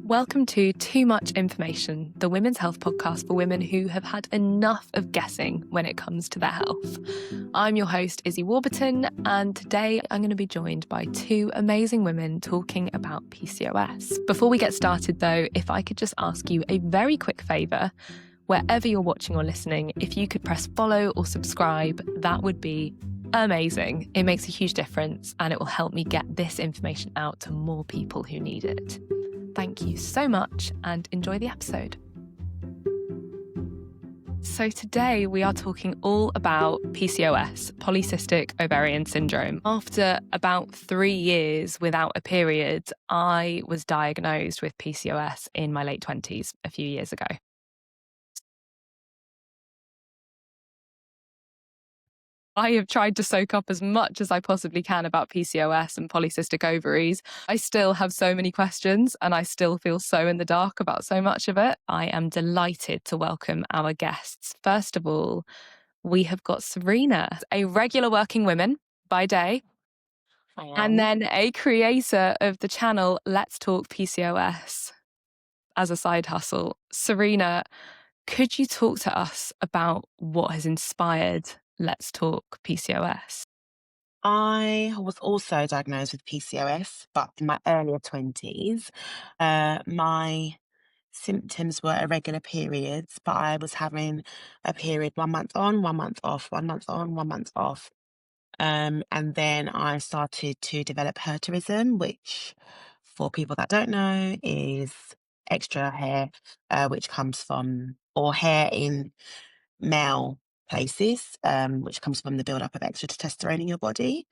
Welcome to Too Much Information, the women's health podcast for women who have had enough of guessing when it comes to their health. I'm your host, Issy Warburton, and today I'm going to be joined by two amazing women talking about PCOS. Before we get started though, if I could just ask you a very quick favour, wherever you're watching or listening, if you could press follow or subscribe, that would be amazing. It makes a huge difference and it will help me get this information out to more people who need it. Thank you so much and enjoy the episode. So today we are talking all about PCOS, polycystic ovarian syndrome. After about 3 years without a period, I was diagnosed with PCOS in my late 20s a few years ago. I have tried to soak up as much as I possibly can about PCOS and polycystic ovaries. I still have so many questions and I still feel so in the dark about so much of it. I am delighted to welcome our guests. First of all, we have got Serena, a regular working woman by day, and then a creator of the channel Let's Talk PCOS as a side hustle. Serena, could you talk to us about what has inspired Let's Talk PCOS? I was also diagnosed with PCOS, but in my earlier 20s. My symptoms were irregular periods, but I was having a period 1 month on, 1 month off, 1 month on, 1 month off. And then I started to develop hirsutism, which, for people that don't know, is extra hair, which comes from, or hair in male places, which comes from the buildup of extra testosterone in your body.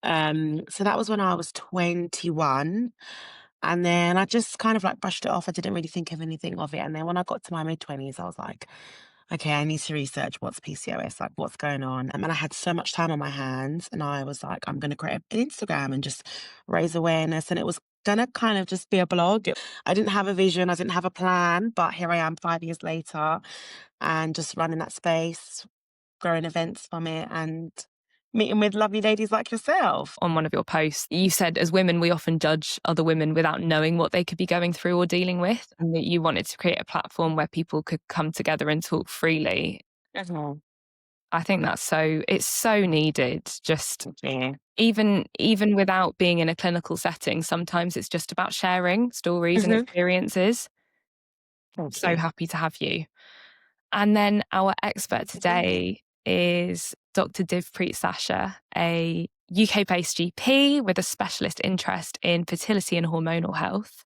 So that was when I was 21. And then I just kind of like brushed it off. I didn't really think of anything of it. And then when I got to my mid-20s, I was like, okay, I need to research what's PCOS, like what's going on. And I had so much time on my hands, and I was like, I'm going to create an Instagram and just raise awareness. And it was going to kind of just be a blog. I didn't have a vision, I didn't have a plan, but here I am 5 years later and just running that space, growing events from it, and meeting with lovely ladies like yourself. On one of your posts, you said as women, we often judge other women without knowing what they could be going through or dealing with, and that you wanted to create a platform where people could come together and talk freely. Mhm. I think it's so needed. Just Yeah. even without being in a clinical setting, sometimes it's just about sharing stories and Mhm. experiences. Thank So you. happy to have you. And then our expert today is Dr. Divpreet Sacha, a UK-based GP with a specialist interest in fertility and hormonal health.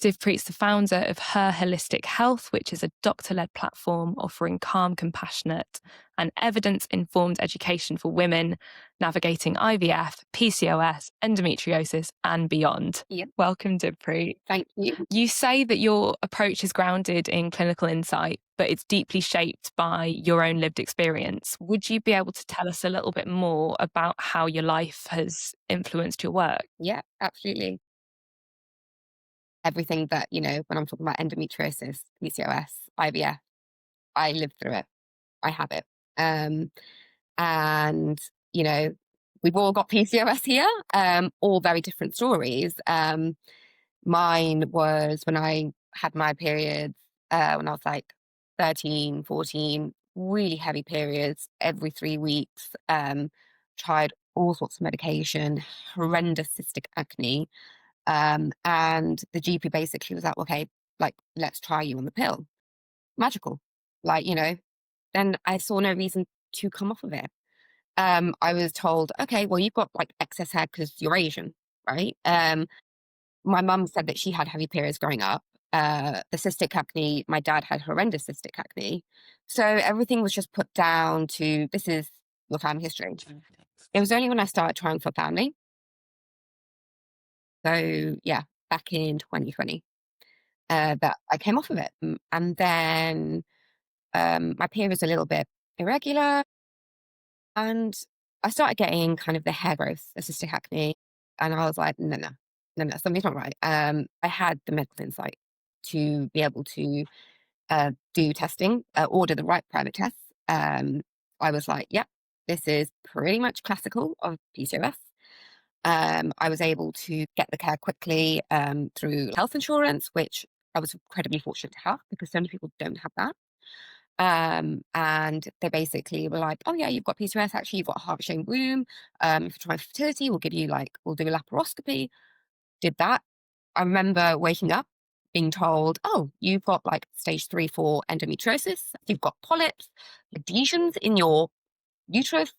Divpreet's the founder of Her Holistic Health, which is a doctor-led platform offering calm, compassionate and evidence-informed education for women navigating IVF, PCOS, endometriosis and beyond. Yep. Welcome, Divpreet. Thank you. You say that your approach is grounded in clinical insight, but it's deeply shaped by your own lived experience. Would you be able to tell us a little bit more about how your life has influenced your work? Yeah, absolutely. Everything that, when I'm talking about endometriosis, PCOS, IVF, I lived through it. I have it. And, we've all got PCOS here, all very different stories. Mine was when I had my periods, when I was like 13, 14, really heavy periods every 3 weeks. Tried all sorts of medication, horrendous cystic acne. And the GP basically was like, okay, like, let's try you on the pill. Magical. Like, then I saw no reason to come off of it. I was told, okay, well, you've got like excess hair because you're Asian, right? My mum said that she had heavy periods growing up. The cystic acne, my dad had horrendous cystic acne. So everything was just put down to, this is your family history. It was only when I started trying for family. So yeah, back in 2020, that I came off of it. And then my periods a little bit irregular. And I started getting kind of the hair growth, the cystic acne. And I was like, no, something's not right. I had the medical insight to be able to do testing, order the right private tests. I was like, yep, this is pretty much classical of PCOS. I was able to get the care quickly through health insurance, which I was incredibly fortunate to have because so many people don't have that. And they basically were like, oh yeah, you've got PCOS, actually you've got a heart-shaped womb. If you're trying fertility, we'll do a laparoscopy. Did that. I remember waking up being told, oh, you've got like stage 3, 4 endometriosis, you've got polyps, adhesions in your uterus,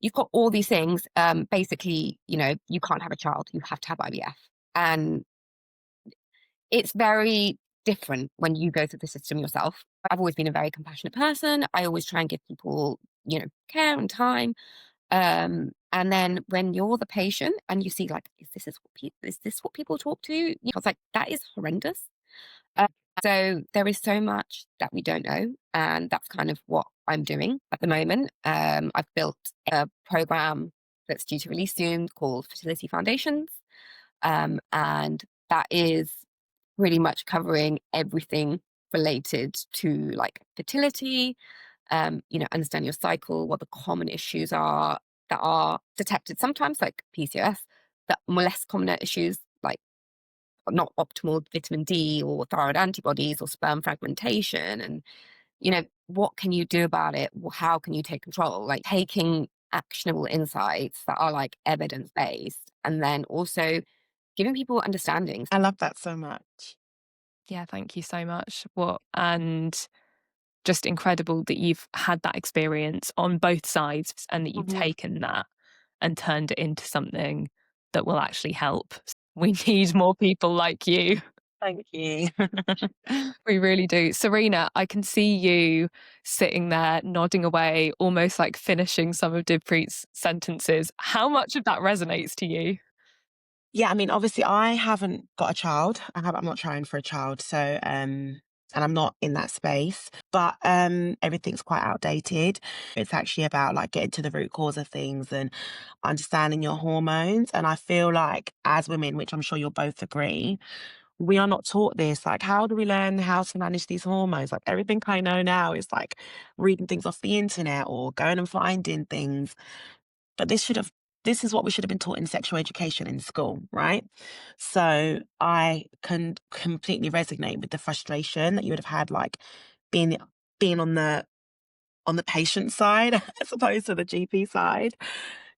you've got all these things. Basically, you can't have a child, you have to have IVF. And it's very different when you go through the system yourself. I've always been a very compassionate person. I always try and give people, care and time. And then when you're the patient and you see like, is this what people talk to? I was like, that is horrendous. So there is so much that we don't know, and that's kind of what I'm doing at the moment. I've built a program that's due to release soon called Fertility Foundations, and that is pretty much covering everything related to like fertility, understand your cycle, what the common issues are that are detected sometimes, like PCOS, but more less common issues like not optimal vitamin D or thyroid antibodies or sperm fragmentation. And, what can you do about it? How can you take control? Like taking actionable insights that are like evidence based, and then also giving people understandings. I love that so much. Yeah, thank you so much. And just incredible that you've had that experience on both sides and that you've taken that and turned it into something that will actually help. We need more people like you. Thank you. We really do. Serena, I can see you sitting there nodding away, almost like finishing some of Divpreet's sentences. How much of that resonates to you? Yeah, I mean, obviously, I haven't got a child. I'm not trying for a child, so and I'm not in that space. But everything's quite outdated. It's actually about like getting to the root cause of things and understanding your hormones. And I feel like as women, which I'm sure you'll both agree, we are not taught this. Like, how do we learn how to manage these hormones? Like, everything I know now is like reading things off the internet or going and finding things. But this is what we should have been taught in sexual education in school, right? So I can completely resonate with the frustration that you would have had, like being being on the patient side as opposed to the GP side.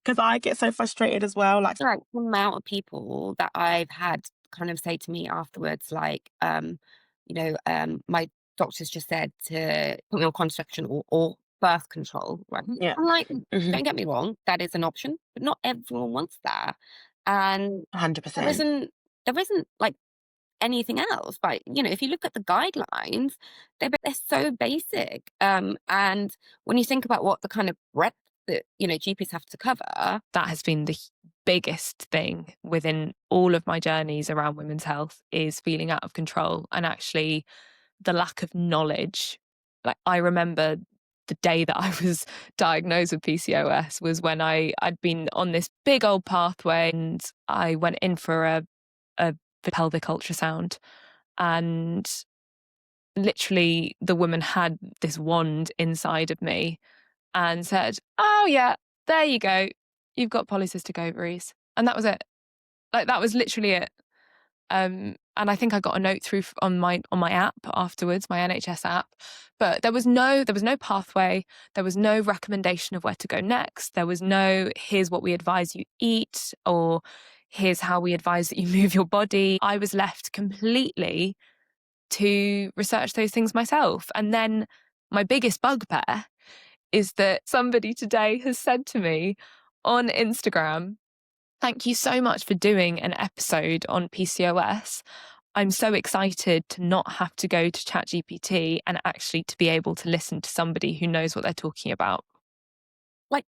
Because I get so frustrated as well. Like, Like the amount of people that I've had kind of say to me afterwards, like, my doctor's just said to put me on contraception or birth control, right? yeah, I'm like, mhm, don't get me wrong, that is an option, but not everyone wants that. And there 100%. isn't there isn't like anything else. But if you look at the guidelines, they're so basic. And when you think about what the kind of breadth that GPs have to cover, That has been the biggest thing within all of my journeys around women's health is feeling out of control and actually the lack of knowledge. Like I remember the day that I was diagnosed with PCOS was when I'd been on this big old pathway and I went in for a pelvic ultrasound, and literally the woman had this wand inside of me and said, oh yeah, there you go, you've got polycystic ovaries. And that was it. Like that was literally it. And I think I got a note through on my app afterwards, my NHS app. But there was no pathway. There was no recommendation of where to go next. There was no here's what we advise you eat or here's how we advise that you move your body. I was left completely to research those things myself. And then my biggest bugbear is that somebody today has said to me on Instagram, thank you so much for doing an episode on PCOS. I'm so excited to not have to go to ChatGPT and actually to be able to listen to somebody who knows what they're talking about. like,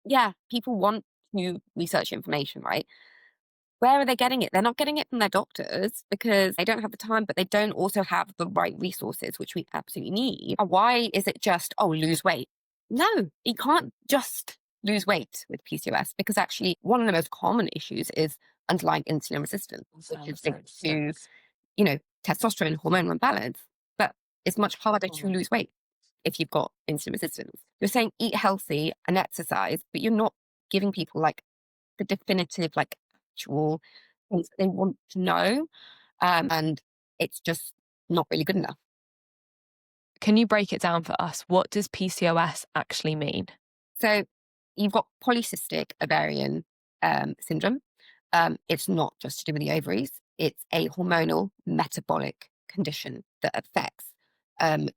yeah, people want to research information, right? Where are they getting it? They're not getting it from their doctors because they don't have the time, but they don't also have the right resources, which we absolutely need. Why is it just, oh, lose weight? No, you can't just lose weight with PCOS because actually one of the most common issues is underlying insulin resistance, which is linked to, testosterone hormonal imbalance. But it's much harder to lose weight if you've got insulin resistance. You're saying eat healthy and exercise, but you're not giving people like the definitive, like, actual things that they want to know. And it's just not really good enough. Can you break it down for us? What does PCOS actually mean? So you've got polycystic ovarian syndrome. It's not just to do with the ovaries. It's a hormonal metabolic condition that affects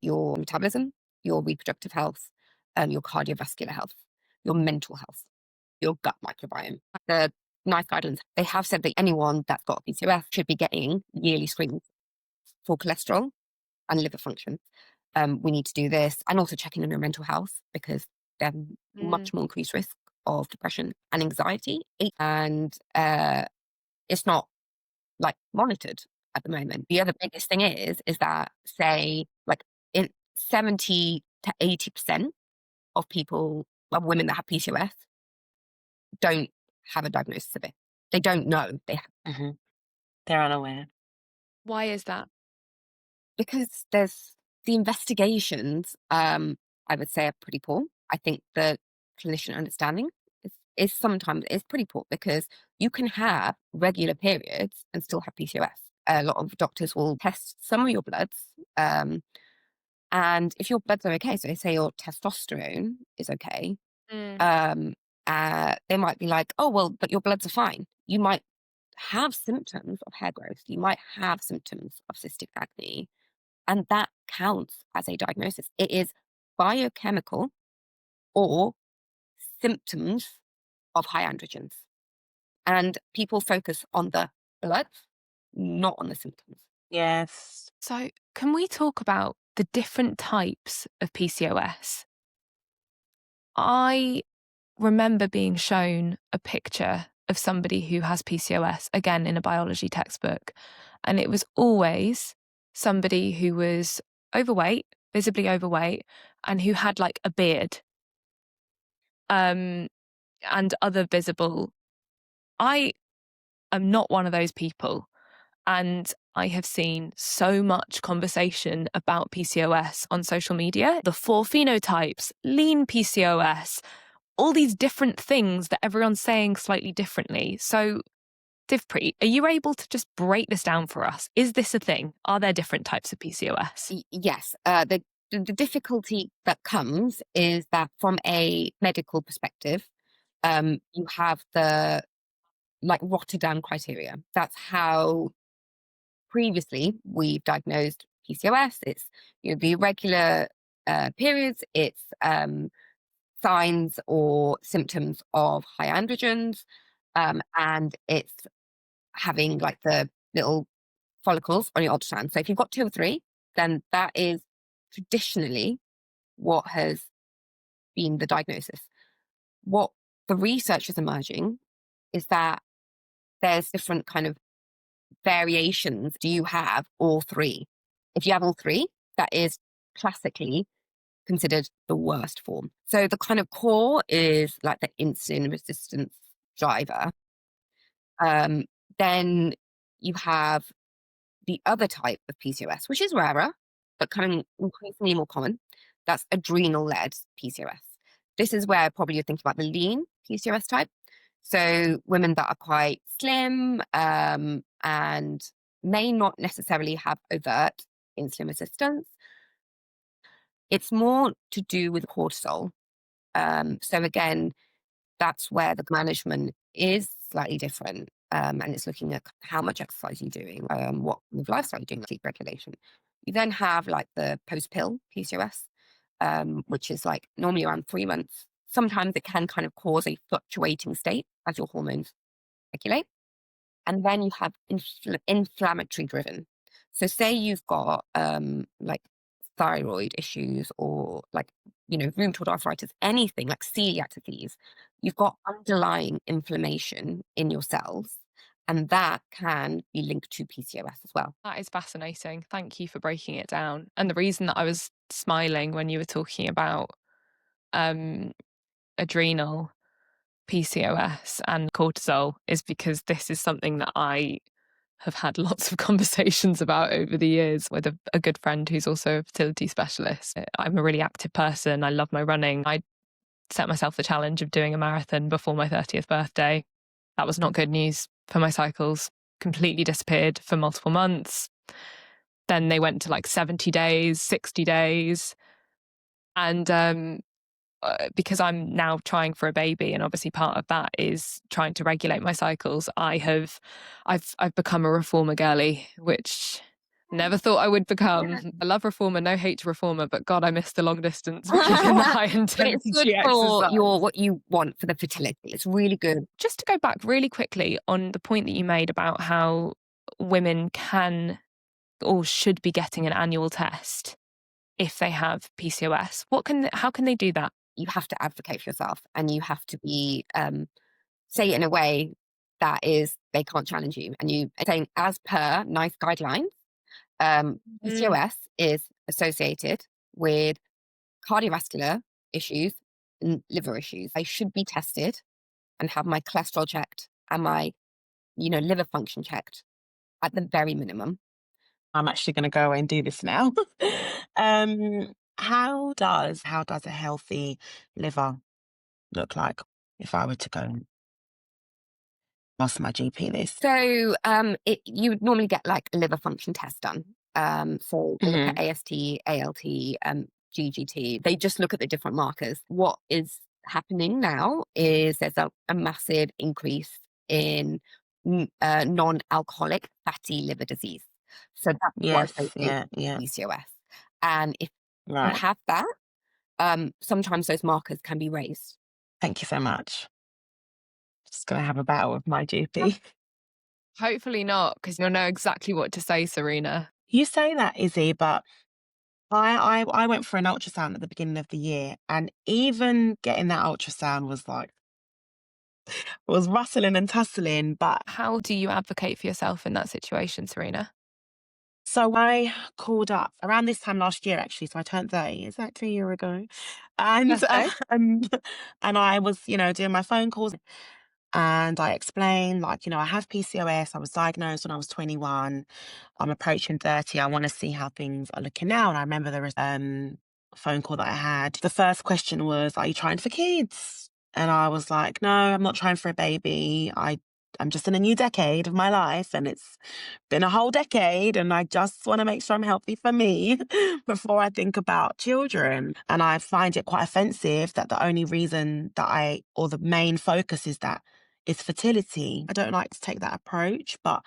your metabolism, your reproductive health, your cardiovascular health, your mental health, your gut microbiome. The NICE guidelines, they have said that anyone that's got PCOS should be getting yearly screenings for cholesterol and liver function. We need to do this, and also checking on your mental health, because they're much more increased risk of depression and anxiety. And it's not like monitored at the moment. The other biggest thing is that, say, like, in 70 to 80% of people, of women that have PCOS, don't have a diagnosis of it. They don't know they have. Hmm. They're unaware. Why is that? Because there's the investigations, I would say, are pretty poor. I think the clinician understanding is sometimes is pretty poor, because you can have regular periods and still have PCOS. A lot of doctors will test some of your bloods, and if your bloods are okay, so they say your testosterone is okay, um, they might be like, oh, well, but your bloods are fine. You might have symptoms of hair growth. You might have symptoms of cystic acne, and that counts as a diagnosis. It is biochemical or symptoms of high androgens. And people focus on the blood, not on the symptoms. Yes. So, can we talk about the different types of PCOS? I remember being shown a picture of somebody who has PCOS, again in a biology textbook, and it was always somebody who was overweight, visibly overweight, and who had like a beard, and other visible. I am not one of those people. And I have seen so much conversation about PCOS on social media, the 4 phenotypes, lean PCOS, all these different things that everyone's saying slightly differently. So, Divpreet, are you able to just break this down for us? Is this a thing? Are there different types of PCOS? Yes. The difficulty that comes is that, from a medical perspective, you have the, like, Rotterdam criteria. That's how previously we've diagnosed PCOS. It's, the irregular periods. It's signs or symptoms of high androgens, and it's having, like, the little follicles on your ultrasound. So if you've got 2 or 3, then that is traditionally what has been the diagnosis. What the research is emerging is that there's different kind of variations. Do you have all 3? If you have all 3, that is classically considered the worst form. So the kind of core is like the insulin resistance driver. Then you have the other type of PCOS, which is rarer, but coming increasingly more common. That's adrenal-led PCOS. This is where probably you're thinking about the lean PCOS type. So women that are quite slim, and may not necessarily have overt insulin resistance. It's more to do with cortisol. So again, that's where the management is slightly different. And it's looking at how much exercise you're doing, what kind of lifestyle you're doing, sleep regulation. You then have, like, the post-pill PCOS, which is, like, normally around 3 months. Sometimes it can kind of cause a fluctuating state as your hormones regulate. And then you have inflammatory driven. So say you've got like thyroid issues, or, like, rheumatoid arthritis, anything like celiac disease. You've got underlying inflammation in your cells, and that can be linked to PCOS as well. That is fascinating. Thank you for breaking it down. And the reason that I was smiling when you were talking about adrenal PCOS and cortisol is because this is something that I have had lots of conversations about over the years with a good friend who's also a fertility specialist. I'm a really active person. I love my running. I set myself the challenge of doing a marathon before my 30th birthday. That was not good news for my cycles. Completely disappeared for multiple months. Then they went to like 70 days, 60 days. And because I'm now trying for a baby, and obviously part of that is trying to regulate my cycles, I've become a reformer girly, which never thought I would become. I love reformer, no hate to reformer, but God, I miss the long distance running and the high But it's intensity good for exercise. what you want for the fertility. It's really good. Just to go back really quickly on the point that you made about how women can or should be getting an annual test if they have PCOS. How can they do that? You have to advocate for yourself, and you have to be say it in a way that is they can't challenge you, and you saying as per NICE guidelines, PCOS is associated with cardiovascular issues and liver issues. I should be tested and have my cholesterol checked and my liver function checked at the very minimum. I'm actually going to go away and do this now. How does a healthy liver look like if I were to go and ask my GP this? So you would normally get like a liver function test done. So they look at AST, ALT, GGT. They just look at the different markers. What is happening now is there's a massive increase in non-alcoholic fatty liver disease. So that's Yes, what associates yeah. with PCOS. And if you Right. have that, sometimes those markers can be raised. Thank you so much. Just going to have a battle with my GP. Hopefully not, because you'll know exactly what to say, Serena. You say that, Issy, but I went for an ultrasound at the beginning of the year, and even getting that ultrasound was rustling and tussling. But How do you advocate for yourself in that situation, Serena? so I called up around this time last year, actually. So I turned 30 exactly a year ago, and Okay. and I was doing my phone calls. And I explained, like, I have PCOS. I was diagnosed when I was 21. I'm approaching 30. I want to see how things are looking now. And I remember there was a phone call that I had. The first question was, are you trying for kids? And I was like, no, I'm not trying for a baby. I'm just in a new decade of my life, and it's been a whole decade, and I just want to make sure I'm healthy for me before I think about children. And I find it quite offensive that the only reason that or the main focus is fertility. I don't like to take that approach, but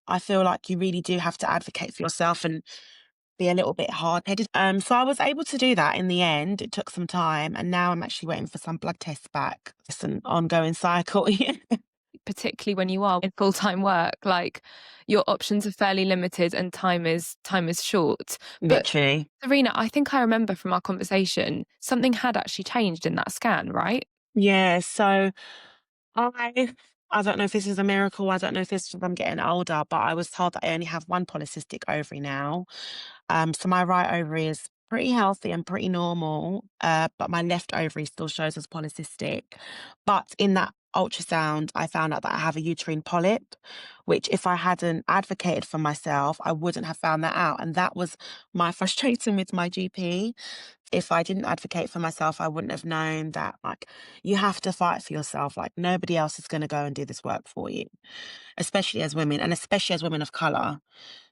I feel like you really do have to advocate for yourself and be a little bit hard-headed. So I was able to do that in the end. It took some time, and now I'm actually waiting for some blood tests back. It's an ongoing cycle. Particularly when you are in full-time work, like your options are fairly limited and time is short. But Literally. Serena, I think I remember from our conversation, something had actually changed in that scan, right? Yeah, so I don't know if this is a miracle. I don't know if this is I'm getting older, but I was told that I only have one polycystic ovary now. So my right ovary is pretty healthy and pretty normal, but my left ovary still shows as polycystic. But in that ultrasound, I found out that I have a uterine polyp, which if I hadn't advocated for myself, I wouldn't have found that out. And that was my frustration with my GP. If I didn't advocate for myself, I wouldn't have known that, like, you have to fight for yourself. Like, nobody else is going to go and do this work for you, especially as women, and especially as women of color.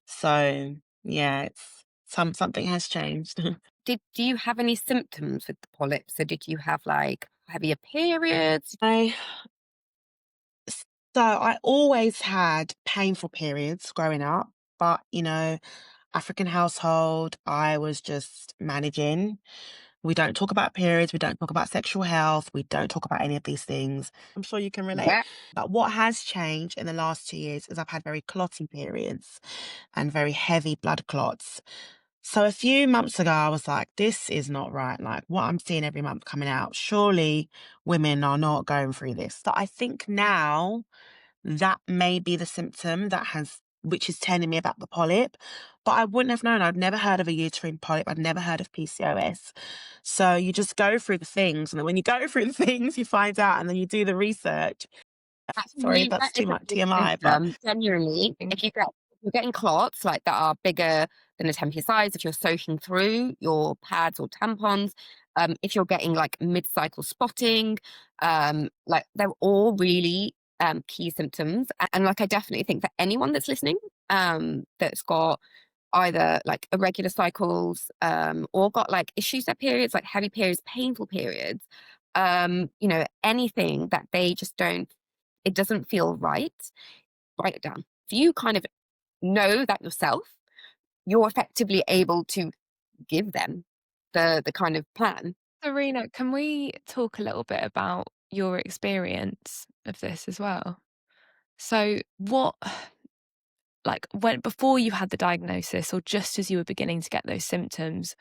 So yeah, it's something has changed. Do you have any symptoms with the polyp? So did you have like heavier periods? I always had painful periods growing up, but African household, I was just managing. We don't talk about periods, we don't talk about sexual health, we don't talk about any of these things. I'm sure you can relate. Yeah. But what has changed in the last 2 years is I've had very clotty periods and very heavy blood clots. So a few months ago, I was like, this is not right. Like, what I'm seeing every month coming out, surely women are not going through this. But I think now that may be the symptom which is telling me about the polyp. But I wouldn't have known. I'd never heard of a uterine polyp. I'd never heard of PCOS. So you just go through the things. And then when you go through the things, you find out, and then you do the research. Sorry, that's too much TMI. But Genuinely, if you're getting clots like that are bigger than a 10 size, if you're soaking through your pads or tampons, if you're getting like mid-cycle spotting, like they're all really key symptoms. And like, I definitely think for anyone that's listening, that's got either like irregular cycles, or got like issues at periods, like heavy periods, painful periods, anything that they just it doesn't feel right, write it down. If you kind of know that yourself, you're effectively able to give them the kind of plan. Serena, can we talk a little bit about your experience of this as well? So what, like when before you had the diagnosis or just as you were beginning to get those symptoms,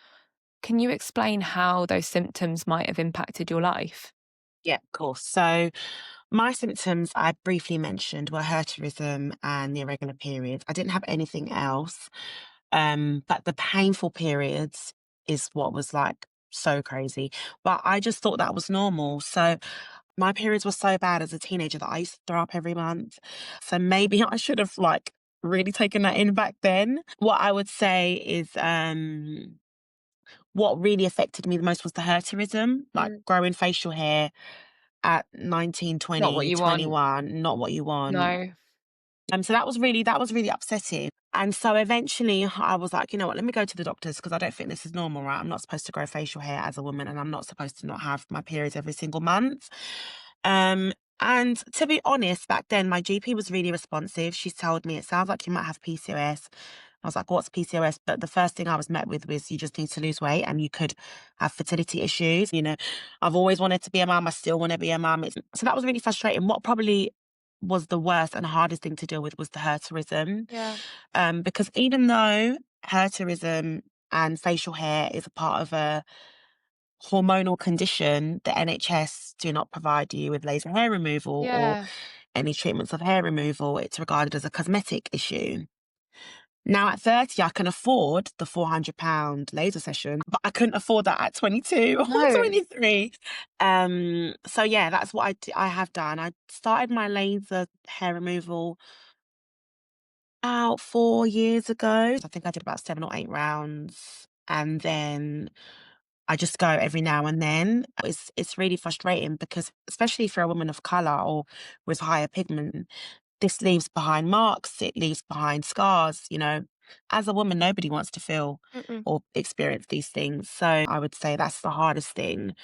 can you explain how those symptoms might have impacted your life? Yeah, of course. So my symptoms I briefly mentioned were hirsutism and the irregular periods. I didn't have anything else. But the painful periods is what was like so crazy. But I just thought that was normal. So my periods were so bad as a teenager that I used to throw up every month. So maybe I should have like really taken that in back then. What I would say is what really affected me the most was the hirsutism, like growing facial hair at 19, Not what 20, you want. 21, not what you want. No. So that was really upsetting. And so eventually I was like, you know what, let me go to the doctors because I don't think this is normal, right? I'm not supposed to grow facial hair as a woman and I'm not supposed to not have my periods every single month. Um, and to be honest, back then my GP was really responsive. She told me it sounds like you might have PCOS. I was like, what's PCOS? But the first thing I was met with was you just need to lose weight and you could have fertility issues. I've always wanted to be a mum. I still want to be a mum. So that was really frustrating. What probably was the worst and hardest thing to deal with was the hirsutism. Yeah. Because even though hirsutism and facial hair is a part of a hormonal condition, the NHS do not provide you with laser hair removal or Yeah. any treatments of hair removal. It's regarded as a cosmetic issue. Now at 30, I can afford the £400 laser session, but I couldn't afford that at 22 or No. 23. So yeah, that's what I have done. I started my laser hair removal about 4 years ago. I think I did about 7 or 8 rounds. And then I just go every now and then. It's really frustrating because especially for a woman of colour or with higher pigment, this leaves behind marks, it leaves behind scars. As a woman, nobody wants to feel Mm-mm. or experience these things. So I would say that's the hardest thing.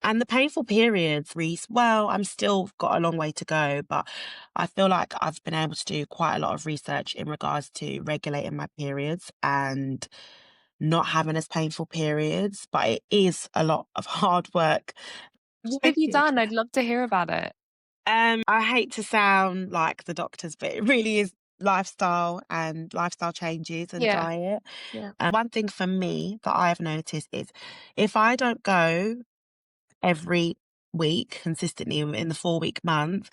And the painful periods, Reese, well, I'm still got a long way to go, but I feel like I've been able to do quite a lot of research in regards to regulating my periods and not having as painful periods, but it is a lot of hard work. What have you done? I'd love to hear about it. I hate to sound like the doctors, but it really is lifestyle and lifestyle changes and Yeah. diet. Yeah. One thing for me that I've noticed is if I don't go every week consistently in the 4-week month,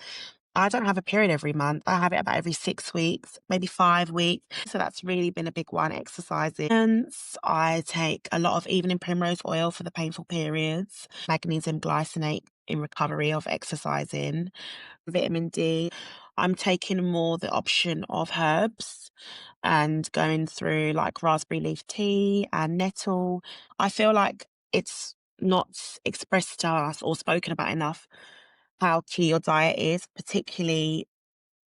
I don't have a period every month. I have it about every 6 weeks, maybe 5 weeks. So that's really been a big one, exercising. And I take a lot of evening primrose oil for the painful periods, magnesium glycinate in recovery of exercising, vitamin D. I'm taking more the option of herbs and going through like raspberry leaf tea and nettle. I feel like it's not expressed to us or spoken about enough how key your diet is, particularly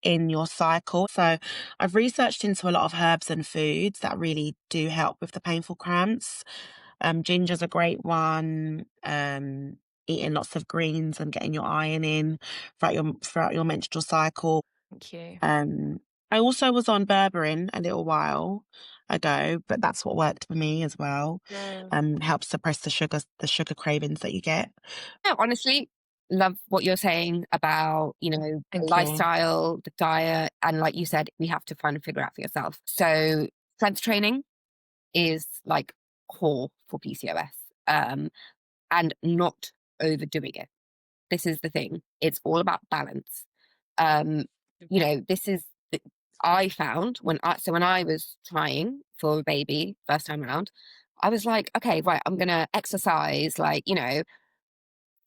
in your cycle. So I've researched into a lot of herbs and foods that really do help with the painful cramps. Ginger's a great one. Eating lots of greens and getting your iron in throughout your menstrual cycle. Thank you. I also was on berberine a little while ago, but that's what worked for me as well. Yeah. Helps suppress the sugar cravings that you get. Yeah, honestly, love what you're saying about, the Thank you. lifestyle, the diet, and like you said, we have to find and figure out for yourself. So strength training is like core for PCOS, and not overdoing it. This is the thing. It's all about balance. Um, this is I found when I was trying for a baby first time around, I was like, okay, right, I'm gonna exercise like,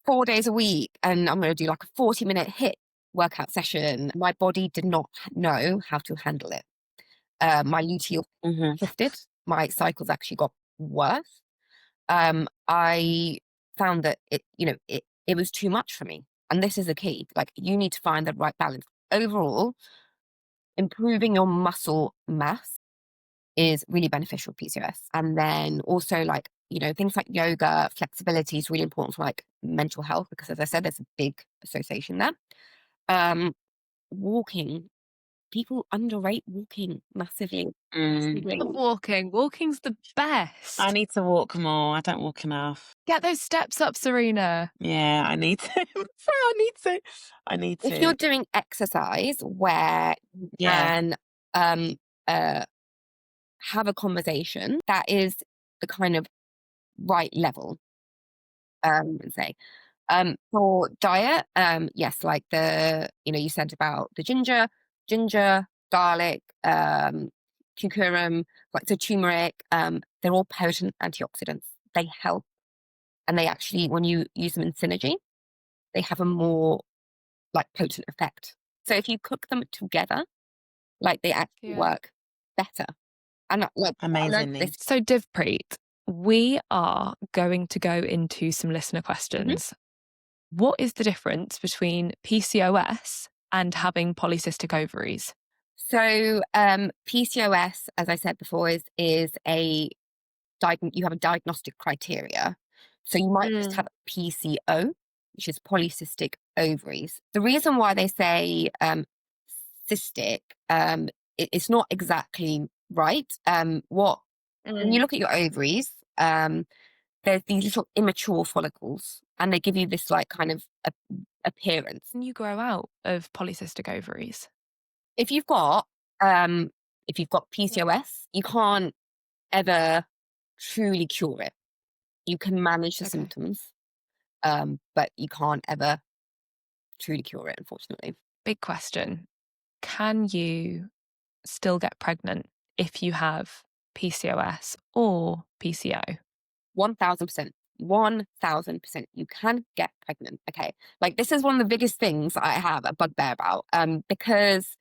4 days a week and I'm gonna do like a 40-minute hit workout session. My body did not know how to handle it. My luteal Hmm. shifted, my cycles actually got worse. I found that it was too much for me. And this is the key. Like, you need to find the right balance. Overall, improving your muscle mass is really beneficial for PCOS. And then also, like, you know, things like yoga, flexibility is really important for like mental health, because as I said, there's a big association there. Walking, people underrate walking massively. Mm. Walking. Walking's the best. I need to walk more. I don't walk enough. Get those steps up, Serena. Yeah, I need to. I need If you're to. doing exercise where you Yeah. can uh, have a conversation that is the kind of right level, and say. For diet, yes, like you said about the ginger, garlic, curcumin, like the turmeric, they're all potent antioxidants. They help, and they actually, when you use them in synergy, they have a more like potent effect. So if you cook them together, like they actually work better. And like I learned Amazingly. this. So, Divpreet, we are going to go into some listener questions. What is the difference between PCOS and having polycystic ovaries? So PCOS, as I said before, is a you have a diagnostic criteria. So you might just have PCO, which is polycystic ovaries. The reason why they say cystic, it's not exactly right. When you look at your ovaries, there's these little immature follicles, and they give you this like kind of appearance. Can you grow out of polycystic ovaries? If you've got PCOS, you can't ever truly cure it. You can manage the symptoms, but you can't ever truly cure it, unfortunately. Big question. Can you still get pregnant if you have PCOS or PCO? 1000%. 1000%. You can get pregnant. Okay. Like, this is one of the biggest things I have a bugbear about, because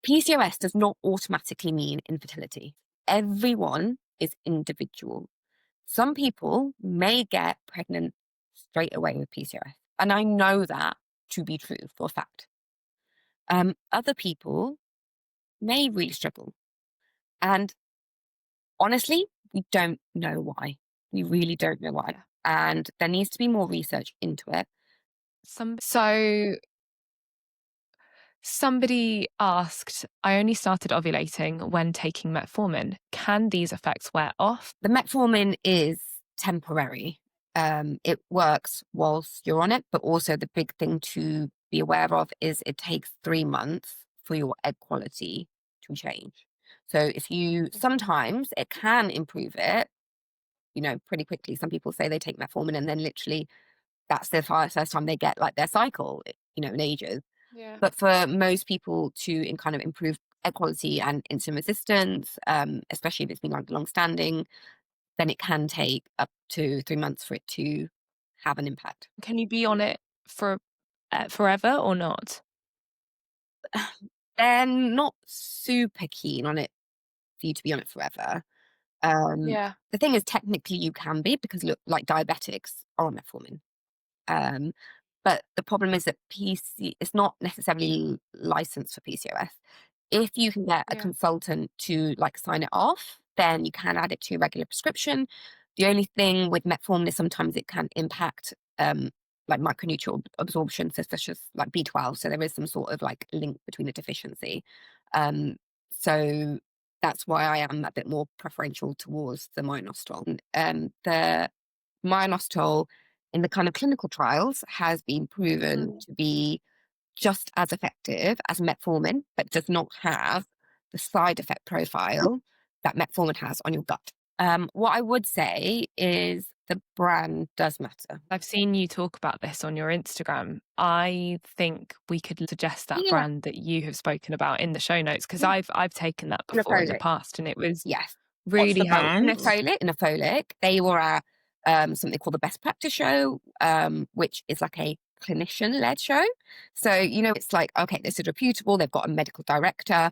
PCOS does not automatically mean infertility. Everyone is individual. Some people may get pregnant straight away with PCOS, and I know that to be true for a fact. Other people may really struggle, and honestly, we don't know why. We really don't know why, and there needs to be more research into it. Somebody asked, I only started ovulating when taking metformin. Can these effects wear off? The metformin is temporary. It works whilst you're on it, but also the big thing to be aware of is it takes 3 months for your egg quality to change. So sometimes it can improve it, pretty quickly. Some people say they take metformin and then literally that's their first time they get like their cycle, in ages. Yeah. But for most people to kind of improve egg quality and insulin resistance, especially if it's been like long standing, then it can take up to 3 months for it to have an impact. Can you be on it for forever or not? They're not super keen on it for you to be on it forever. The thing is, technically you can be, because look, like diabetics are on metformin. But the problem is that it's not necessarily licensed for PCOS. If you can get a consultant to like sign it off, then you can add it to your regular prescription. The only thing with metformin is sometimes it can impact like micronutrient absorption, such as like B12. So there is some sort of like link between a deficiency. So that's why I am a bit more preferential towards the minoxidil. The minoxidil in the kind of clinical trials has been proven to be just as effective as metformin, but does not have the side effect profile that metformin has on your gut. What I would say is the brand does matter. I've seen you talk about this on your Instagram. I think we could suggest that brand that you have spoken about in the show notes, because I've taken that before in the past, and it was really helpful. Inofolic. They were at something called the Best Practice Show, which is like a clinician-led show. So, it's like, okay, this is reputable. They've got a medical director.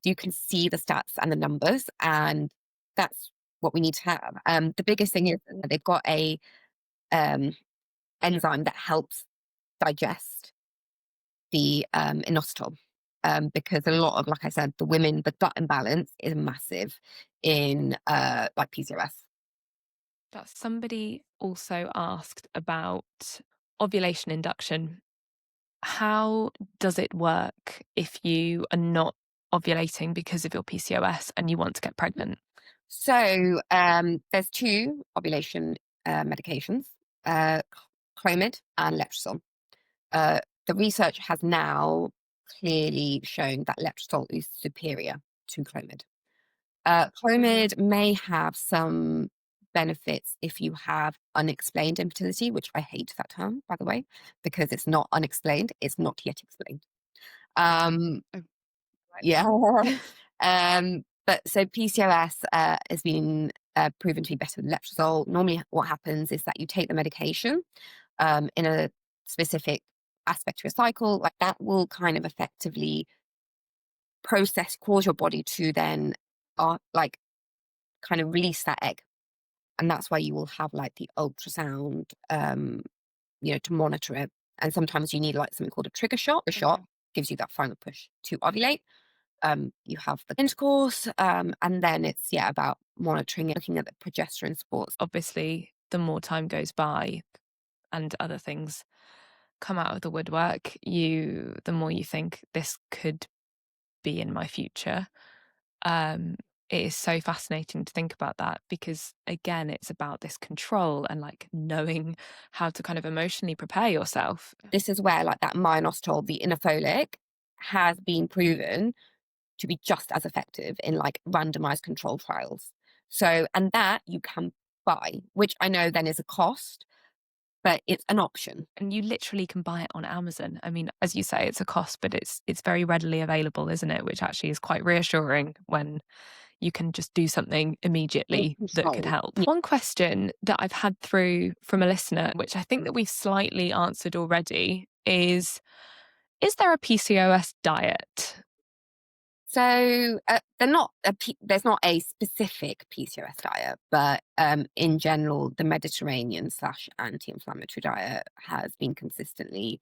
You can see the stats and the numbers, and that's what we need to have. The biggest thing is that they've got a enzyme that helps digest the inositol. Because a lot of, like I said, the gut imbalance is massive in like PCOS. That somebody also asked about ovulation induction. How does it work if you are not ovulating because of your PCOS and you want to get pregnant? So there's 2 ovulation medications, Clomid and Letrozole. The research has now clearly shown that Letrozole is superior to Clomid. Clomid may have some benefits if you have unexplained infertility, which I hate that term, by the way, because it's not unexplained, it's not yet explained. Yeah. But so PCOS has been proven to be better than Letrozole. Normally what happens is that you take the medication in a specific aspect of your cycle, like that will kind of effectively cause your body to then like kind of release that egg. And that's why you will have like the ultrasound, to monitor it. And sometimes you need like something called a trigger shot. The shot gives you that final push to ovulate. You have the intercourse, and then it's about monitoring it, looking at the progesterone supports. Obviously, the more time goes by and other things come out of the woodwork, the more you think this could be in my future. It is so fascinating to think about that because, again, it's about this control and like knowing how to kind of emotionally prepare yourself. This is where like that minoxidil, the Inofolic, has been proven to be just as effective in like randomized control trials. So, and that you can buy, which I know then is a cost, but it's an option. And you literally can buy it on Amazon. I mean, as you say, it's a cost, but it's very readily available, isn't it? Which actually is quite reassuring when you can just do something immediately that could help. Yeah. One question that I've had through from a listener, which I think that we've slightly answered already, is there a PCOS diet? So there's not a specific PCOS diet, but in general, the Mediterranean / anti-inflammatory diet has been consistently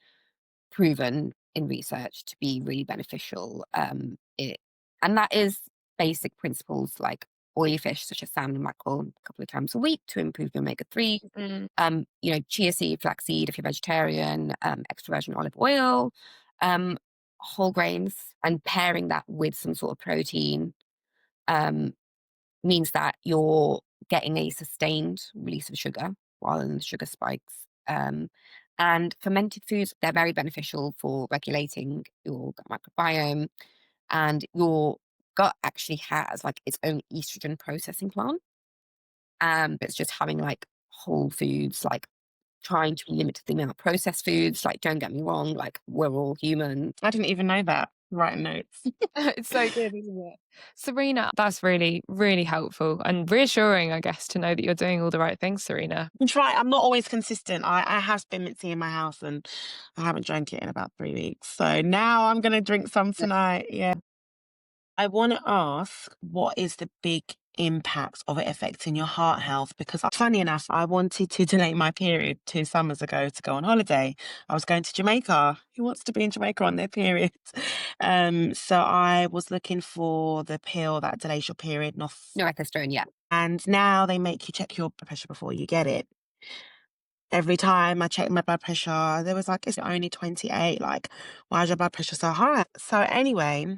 proven in research to be really beneficial. And that is basic principles like oily fish such as salmon and mackerel a couple of times a week to improve your omega-3. Chia seed, flaxseed if you're vegetarian, extra virgin olive oil, whole grains, and pairing that with some sort of protein means that you're getting a sustained release of sugar rather than the sugar spikes. And fermented foods, they're very beneficial for regulating your gut microbiome. And your gut actually has like its own estrogen processing plant. But it's just having like whole foods, like trying to limit the amount of processed foods. Like, don't get me wrong, like we're all human. I didn't even know that. Writing notes. It's so good, isn't it? Serena, that's really, really helpful and reassuring, I guess, to know that you're doing all the right things, Serena. I'm not always consistent. I have spent minty in my house and I haven't drank it in about 3 weeks. So now I'm going to drink some tonight. Yeah. I want to ask, what is the big impact of it affecting your heart health? Because funny enough, I wanted to delay my period 2 summers ago to go on holiday. I was going to Jamaica. Who wants to be in Jamaica on their period? So I was looking for the pill that delays your period. Norethistone, yeah. And now they make you check your blood pressure before you get it. Every time I checked my blood pressure, there was like, it's only 28. Like, why is your blood pressure so high? So anyway,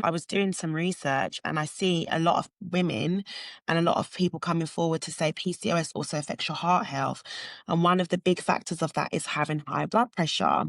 I was doing some research and I see a lot of women and a lot of people coming forward to say PCOS also affects your heart health. And one of the big factors of that is having high blood pressure.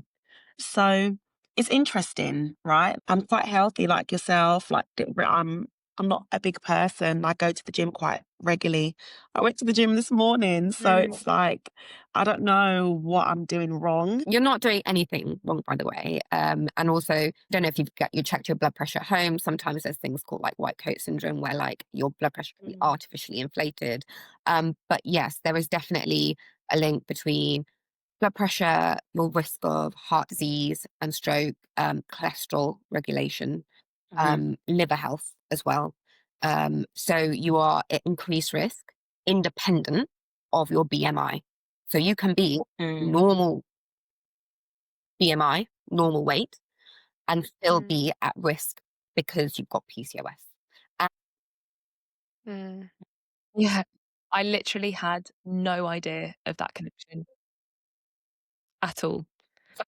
So it's interesting, right? I'm quite healthy like yourself. Like I'm not a big person. I go to the gym quite regularly. I went to the gym this morning. So it's like, I don't know what I'm doing wrong. You're not doing anything wrong, by the way. And also, I don't know if you checked your blood pressure at home. Sometimes there's things called like white coat syndrome where like your blood pressure can be artificially inflated. But yes, there is definitely a link between blood pressure, your risk of heart disease and stroke, cholesterol regulation, liver health as well. So you are at increased risk independent of your BMI. So you can be normal BMI, normal weight, and still Mm, be at risk because you've got PCOS. mm. Yeah. I literally had no idea of that connection at all.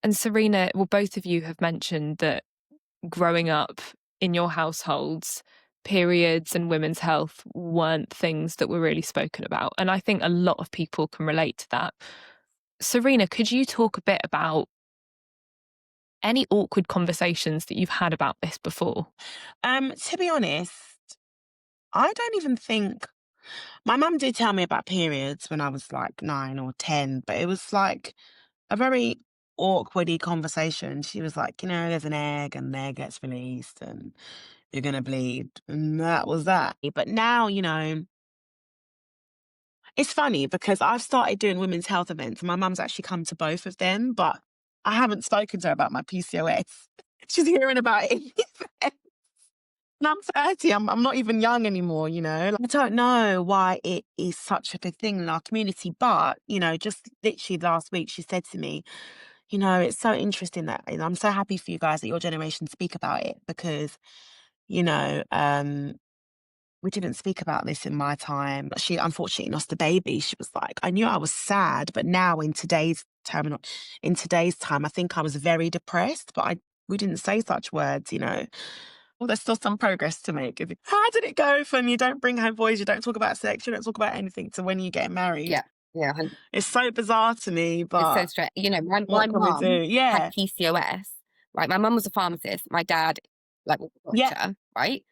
And Serena, well, both of you have mentioned that growing up in your households, periods and women's health weren't things that were really spoken about. And I think a lot of people can relate to that. Serena, could you talk a bit about any awkward conversations that you've had about this before? To be honest, I don't even think my mum did tell me about periods when I was like 9 or 10, but it was like a very awkwardy conversation. She was like, there's an egg and the egg gets released and you're gonna bleed. And that was that. But now, it's funny because I've started doing women's health events. My mum's actually come to both of them, but I haven't spoken to her about my PCOS. She's hearing about it. And I'm 30. I'm not even young anymore, I don't know why it is such a big thing in our community, but, just literally last week, she said to me, it's so interesting that I'm so happy for you guys that your generation speak about it because, you know, um, we didn't speak about this in my time. She unfortunately lost a baby. She was like, I knew I was sad, but now in today's time, I think I was very depressed, but we didn't say such words. Well, there's still some progress to make. How did it go from you don't bring home boys, you don't talk about sex, you don't talk about anything to when you get married? Yeah, yeah, It's so bizarre to me, it's so but strange. My what can we do? mum had Yeah. PCOS, right? My mum was a pharmacist. My dad, like, was a Yeah. doctor, right?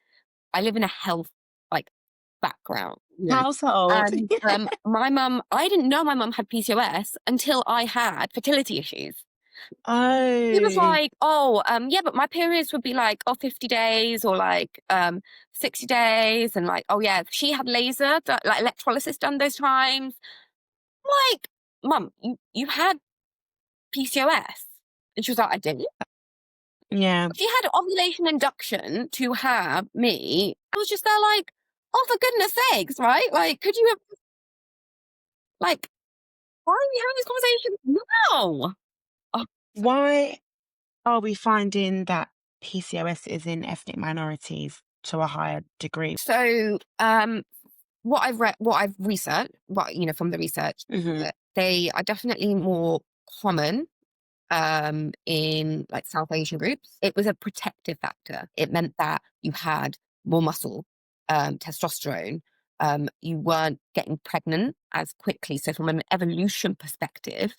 I live in a health, like, background, Household. and my mum, I didn't know my mum had PCOS until I had fertility issues. He was Oh. like, "Oh, yeah, but my periods would be like, 50 days or like 60 days." And like, "Oh, yeah, she had like electrolysis done those times." I'm like, "Mum, you had PCOS?" And she was like, "I did." Yeah. She had ovulation induction to have me. I was just there like, "Oh, for goodness sakes," right? Like, could you have, like, why are we having this conversation now? Oh, Why are we finding that PCOS is in ethnic minorities to a higher degree? so, what I've researched, from the research, Hmm. that they are definitely more common in like South Asian groups. It was a protective factor. It meant that you had more muscle, testosterone. You weren't getting pregnant as quickly. So from an evolution perspective,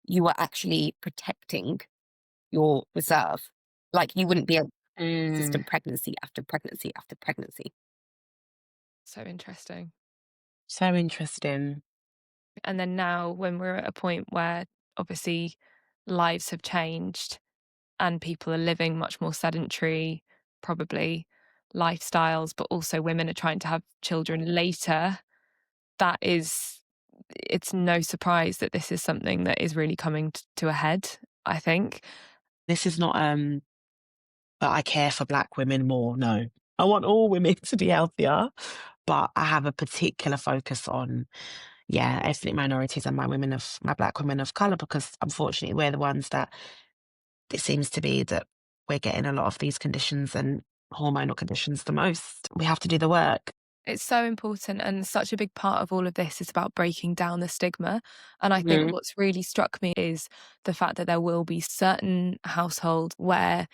you were actually protecting your reserve. Like you wouldn't be a Mm. consistent pregnancy after pregnancy after pregnancy. So interesting. So interesting. And then now, when we're at a point where obviously lives have changed and people are living much more sedentary, probably lifestyles, but also women are trying to have children later, it's no surprise that this is something that is really coming to a head, I think. This is not that I care for Black women more. No, I want all women to be healthier, but I have a particular focus on, ethnic minorities and my Black women of color, because unfortunately we're the ones that it seems to be that we're getting a lot of these conditions and hormonal conditions the most. We have to do the work. It's so important, and such a big part of all of this is about breaking down the stigma. And I think Mhm. what's really struck me is the fact that there will be certain households where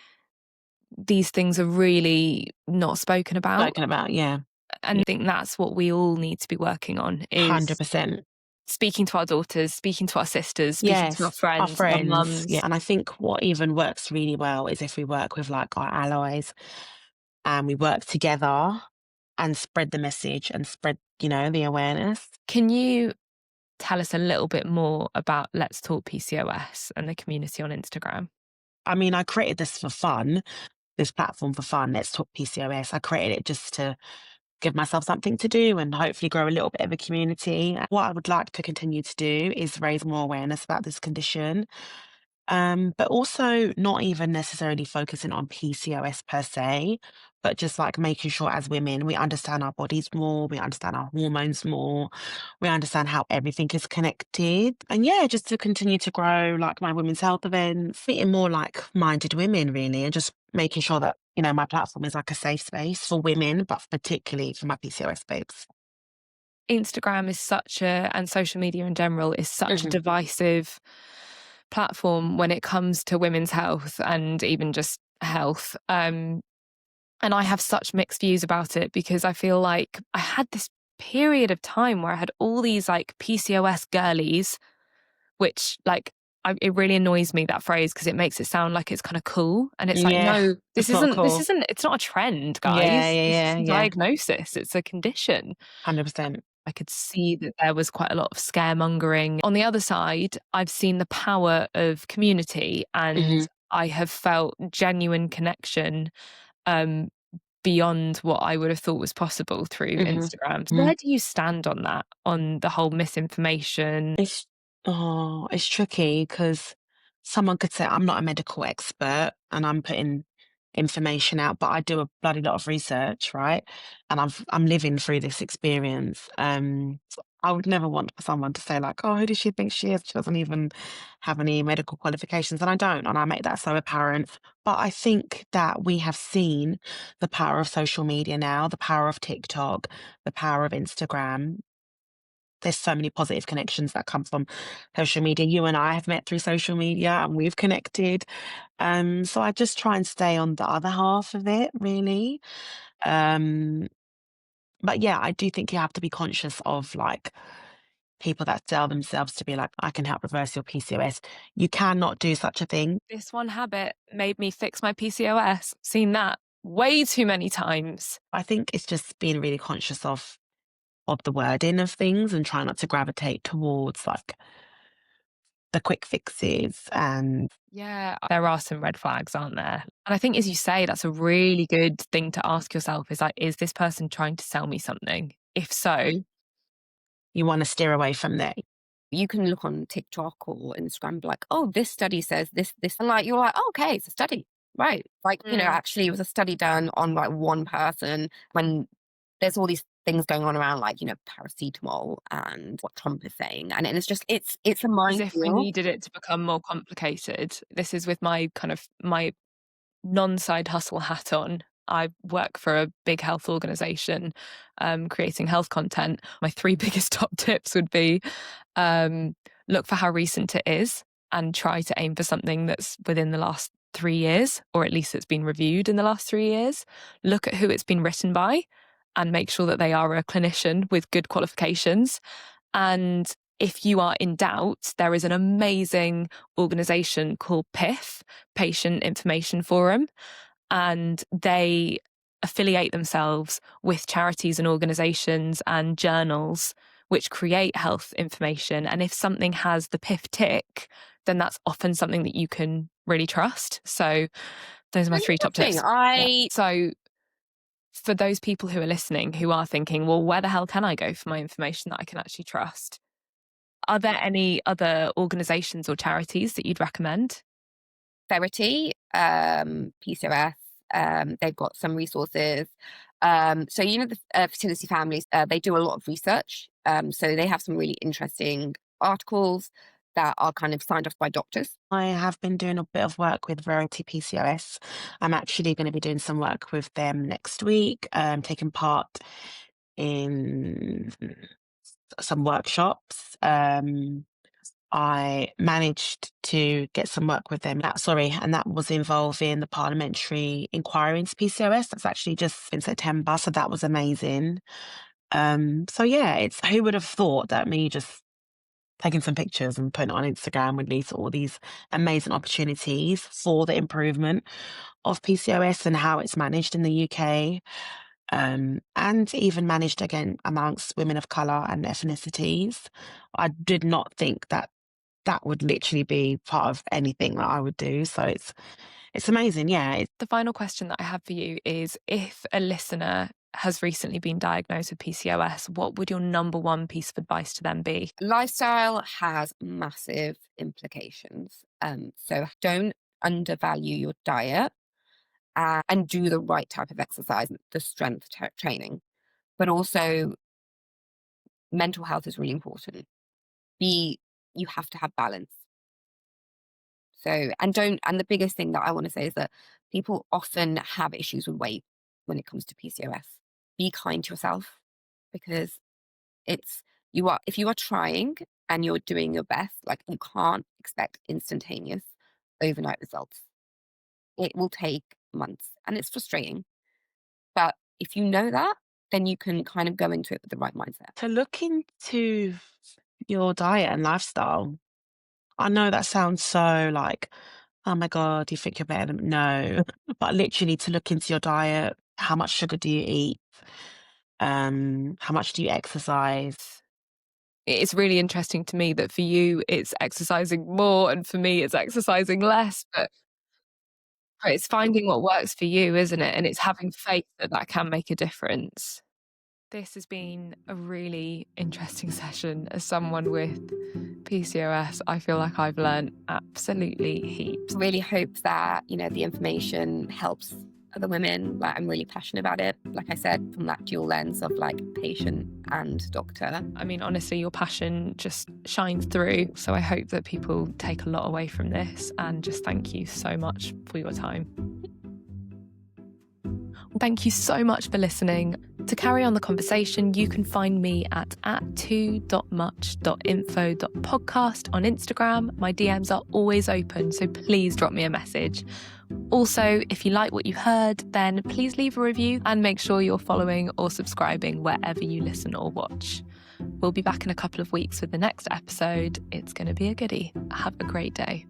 these things are really not spoken about. Spoken about, yeah, And I think that's what we all need to be working on, is 100%. speaking to our daughters, speaking to our sisters, speaking to our Yes, our friends, our friends. Yeah. mums. And I think what even works really well is if we work with like our allies and we work together and spread the message and spread, the awareness. Can you tell us a little bit more about Let's Talk PCOS and the community on Instagram? I mean, I created this for fun, this platform for fun. Let's Talk PCOS. I created it just to give myself something to do and hopefully grow a little bit of a community. What I would like to continue to do is raise more awareness about this condition, but also not even necessarily focusing on PCOS per se, but just like making sure as women, we understand our bodies more, we understand our hormones more, we understand how everything is connected. And yeah, just to continue to grow like my women's health events, meeting more like minded women really, and just making sure that, you know, my platform is like a safe space for women, but particularly for my PCOS babes. Instagram is and social media in general is such a divisive platform when it comes to women's health and even just health. And I have such mixed views about it because I feel like I had this period of time where I had all these like PCOS girlies, which like it really annoys me, that phrase, because it makes it sound like it's kind of cool. And it's like, Yeah, no, it's not cool. it's not a trend, Yeah, guys. yeah, This yeah, is a yeah. diagnosis. It's a condition. 100%. I could see that there was quite a lot of scaremongering. On the other side, I've seen the power of community and I have felt genuine connection um, beyond what I would have thought was possible through Instagram. So where do you stand on that, on the whole misinformation? It's tricky because someone could say I'm not a medical expert and I'm putting information out, but I do a bloody lot of research, right? And I'm living through this experience. So I would never want for someone to say like, "Oh, who does she think she is? She doesn't even have any medical qualifications," and I don't, and I make that so apparent. But I think that we have seen the power of social media now, the power of TikTok, the power of Instagram. There's so many positive connections that come from social media. You and I have met through social media and we've connected. So I just try and stay on the other half of it, really. Um, but yeah, I do think you have to be conscious of like people that sell themselves to be like, I can help reverse your PCOS. You cannot do such a thing. This one habit made me fix my PCOS. Seen that way too many times. I think it's just being really conscious of the wording of things and try not to gravitate towards like the quick fixes and Yeah, there are some red flags, aren't there? And I think, as you say, that's a really good thing to ask yourself is like, is this person trying to sell me something? If so, you want to steer away from that. You can look on TikTok or Instagram and be like, oh, this study says this. And like, you're like, oh, okay, it's a study. Right. Like, actually it was a study done on like one person when there's all these things going on around like, paracetamol and what Trump is saying. And it's just, it's a as if we minefield. needed it to become more complicated. This is with my my non-side hustle hat on. I work for a big health organization, creating health content. My three biggest top tips would be look for how recent it is and try to aim for something that's within the last 3 years, or at least it's been reviewed in the last 3 years. Look at who it's been written by and make sure that they are a clinician with good qualifications. And if you are in doubt, there is an amazing organization called PIF, Patient Information Forum, and they affiliate themselves with charities and organizations and journals which create health information. And if something has the PIF tick, then that's often something that you can really trust. So those are my three top tips. So for those people who are listening who are thinking, well, where the hell can I go for my information that I can actually trust? Are there any other organizations or charities that you'd recommend? Verity, PCOS, they've got some resources. So, the Fertility Families, they do a lot of research. So they have some really interesting articles that are kind of signed off by doctors. I have been doing a bit of work with Verity PCOS. I'm actually going to be doing some work with them next week, taking part in some workshops. I managed to get some work with them. And that was involving the parliamentary inquiry into PCOS. That's actually just in September, so that was amazing. So yeah, it's who would have thought that me just taking some pictures and putting it on Instagram would lead to all these amazing opportunities for the improvement of PCOS and how it's managed in the UK, and even managed again amongst women of colour and ethnicities. I did not think that that would literally be part of anything that I would do. So it's amazing. Yeah. The final question that I have for you is, if a listener has recently been diagnosed with PCOS, what would your number one piece of advice to them be? Lifestyle has massive implications. So don't undervalue your diet. and do the right type of exercise, the strength training. But also, mental health is really important. You have to have balance. So, and the biggest thing that I want to say is that people often have issues with weight when it comes to PCOS. Be kind to yourself, because if you are trying and you're doing your best, like, you can't expect instantaneous overnight results. It will take months and it's frustrating. But if you know that, then you can kind of go into it with the right mindset. To look into your diet and lifestyle, I know that sounds so like, oh my God, you think you're better than no. But literally to look into your diet, how much sugar do you eat? How much do you exercise? It's really interesting to me that for you, it's exercising more, and for me, it's exercising less. But it's finding what works for you, isn't it? And it's having faith that that can make a difference. This has been a really interesting session. As someone with PCOS, I feel like I've learned absolutely heaps. Really hope that, the information helps other women. Like, I'm really passionate about it. Like I said, from that dual lens of like patient and doctor. I mean, honestly, your passion just shines through. So I hope that people take a lot away from this, and just thank you so much for your time. Thank you so much for listening. To carry on the conversation, you can find me at 2.much.info.podcast on Instagram. My DMs are always open, so please drop me a message. Also, if you like what you heard, then please leave a review and make sure you're following or subscribing wherever you listen or watch. We'll be back in a couple of weeks with the next episode. It's going to be a goodie. Have a great day.